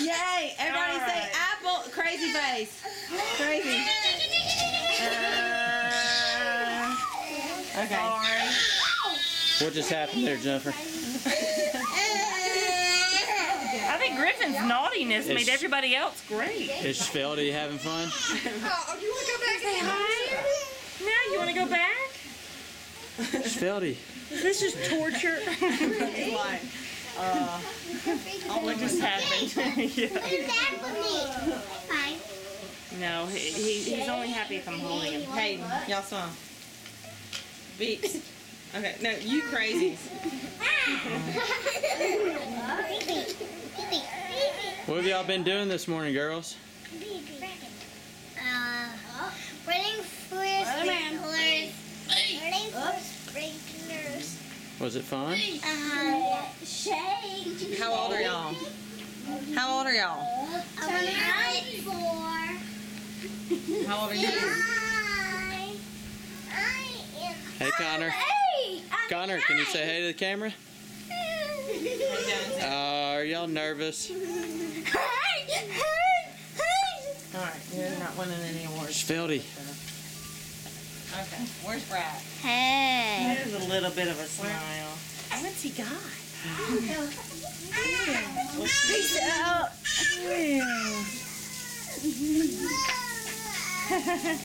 Yay! Everybody say apple. Crazy face. Crazy. Okay. Sorry. What just happened there, Jennifer? I think Griffin's naughtiness made everybody else great. Is Feldy having fun? Oh, you want to go back and say hi? Now you want to go back? Feldy. Is this just torture? It's like, what just happened? Yeah. No, he's only happy if I'm holding him. Hayden, y'all smile. Beeps. Okay, no, you crazies. What have y'all been doing this morning, girls? Running for sprinklers. Running for sprinklers. Was it fun? Shake. How old are y'all? How old are y'all? I'm 4. How old are you? Hey, Connor. 8. Connor, can you say hey to the camera? Are y'all nervous? Alright, you're not winning any awards. Feldy. Okay, where's Brad? Hey. There's a little bit of a smile. What's he got? Peace out.